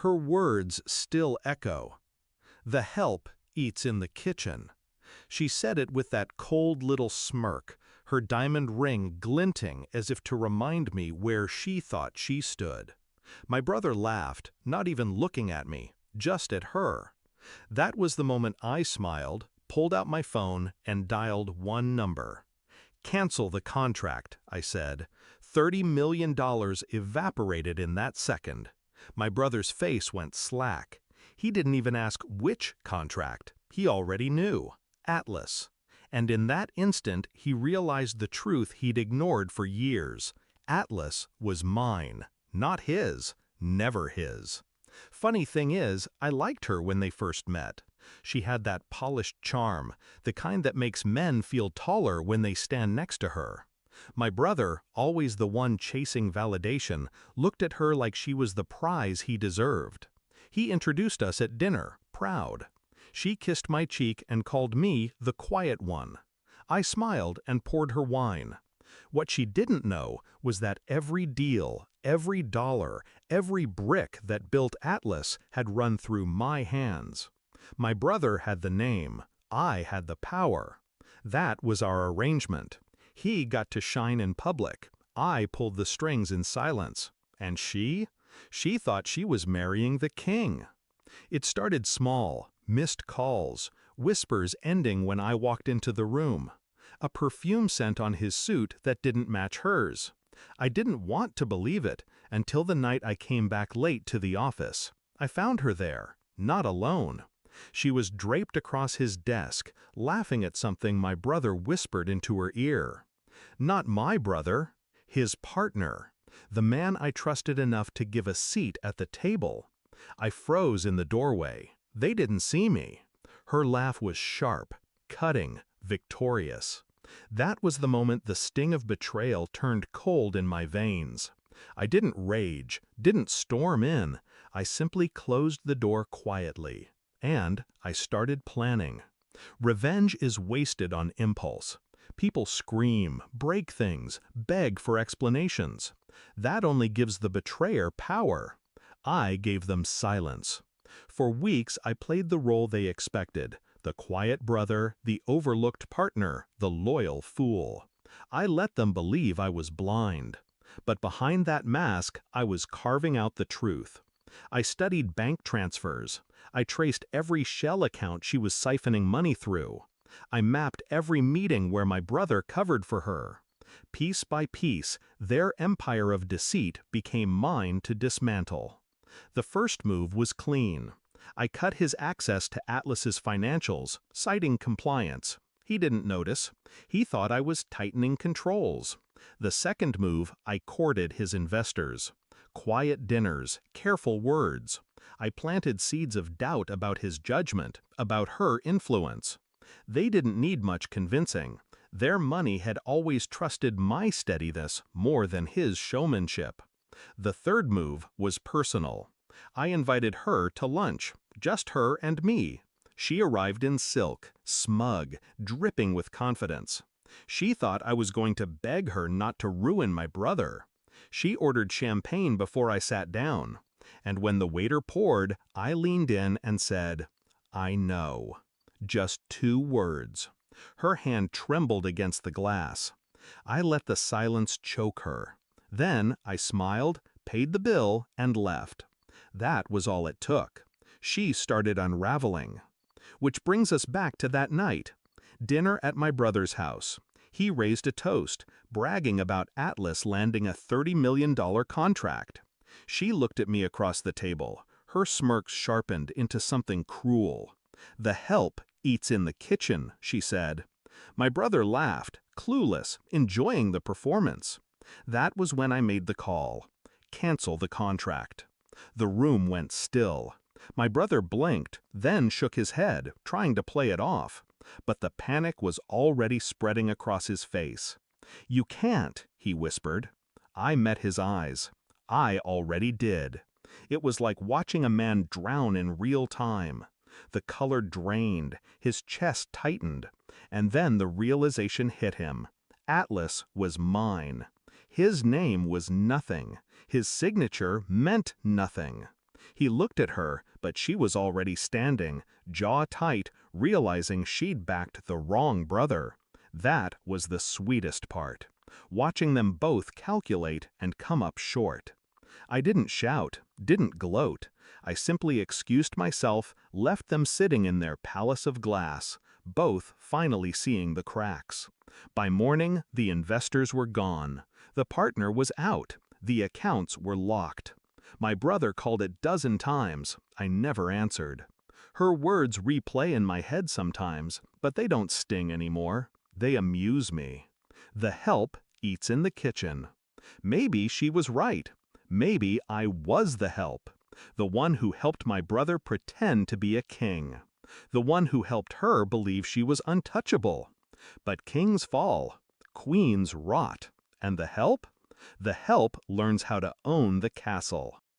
Her words still echo. The help eats in the kitchen. She said it with that cold little smirk, her diamond ring glinting as if to remind me where she thought she stood. My brother laughed, not even looking at me, just at her. That was the moment I smiled, pulled out my phone, and dialed one number. "Cancel the contract," I said. $30 million evaporated in that second. My brother's face went slack. He didn't even ask which contract. He already knew. Atlas. And in that instant, he realized the truth he'd ignored for years. Atlas was mine, not his, never his. Funny thing is, I liked her when they first met. She had that polished charm, the kind that makes men feel taller when they stand next to her. My brother, always the one chasing validation, looked at her like she was the prize he deserved. He introduced us at dinner, proud. She kissed my cheek and called me the quiet one. I smiled and poured her wine. What she didn't know was that every deal, every dollar, every brick that built Atlas had run through my hands. My brother had the name, I had the power. That was our arrangement. He got to shine in public. I pulled the strings in silence. And she? She thought she was marrying the king. It started small, missed calls, whispers ending when I walked into the room. A perfume scent on his suit that didn't match hers. I didn't want to believe it until the night I came back late to the office. I found her there, not alone. She was draped across his desk, laughing at something my brother whispered into her ear. Not my brother, his partner, the man I trusted enough to give a seat at the table. I froze in the doorway. They didn't see me. Her laugh was sharp, cutting, victorious. That was the moment the sting of betrayal turned cold in my veins. I didn't rage, didn't storm in. I simply closed the door quietly. And I started planning. Revenge is wasted on impulse. People scream, break things, beg for explanations. That only gives the betrayer power. I gave them silence. For weeks I played the role they expected, the quiet brother, the overlooked partner, the loyal fool. I let them believe I was blind. But behind that mask, I was carving out the truth. I studied bank transfers. I traced every shell account she was siphoning money through. I mapped every meeting where my brother covered for her. Piece by piece, their empire of deceit became mine to dismantle. The first move was clean. I cut his access to Atlas's financials, citing compliance. He didn't notice. He thought I was tightening controls. The second move, I courted his investors. Quiet dinners, careful words. I planted seeds of doubt about his judgment, about her influence. They didn't need much convincing. Their money had always trusted my steadiness more than his showmanship. The third move was personal. I invited her to lunch, just her and me. She arrived in silk, smug, dripping with confidence. She thought I was going to beg her not to ruin my brother. She ordered champagne before I sat down. And when the waiter poured, I leaned in and said, "I know." Just 2 words. Her hand trembled against the glass. I let the silence choke her. Then I smiled, paid the bill, and left. That was all it took. She started unraveling. Which brings us back to that night. Dinner at my brother's house. He raised a toast, bragging about Atlas landing a $30 million contract. She looked at me across the table. Her smirk sharpened into something cruel. "The help eats in the kitchen," she said. My brother laughed, clueless, enjoying the performance. That was when I made the call. Cancel the contract. The room went still. My brother blinked, then shook his head, trying to play it off. But the panic was already spreading across his face. "You can't," he whispered. I met his eyes. I already did. It was like watching a man drown in real time. The color drained, his chest tightened, and then the realization hit him. Atlas was mine. His name was nothing. His signature meant nothing. He looked at her, but she was already standing, jaw tight, realizing she'd backed the wrong brother. That was the sweetest part, watching them both calculate and come up short. I didn't shout, didn't gloat. I simply excused myself, left them sitting in their palace of glass, both finally seeing the cracks. By morning, the investors were gone. The partner was out. The accounts were locked. My brother called 12 times. I never answered. Her words replay in my head sometimes, but they don't sting anymore. They amuse me. The help eats in the kitchen. Maybe she was right. Maybe I was the help. The one who helped my brother pretend to be a king. The one who helped her believe she was untouchable. But kings fall. Queens rot. And the help? The help learns how to own the castle.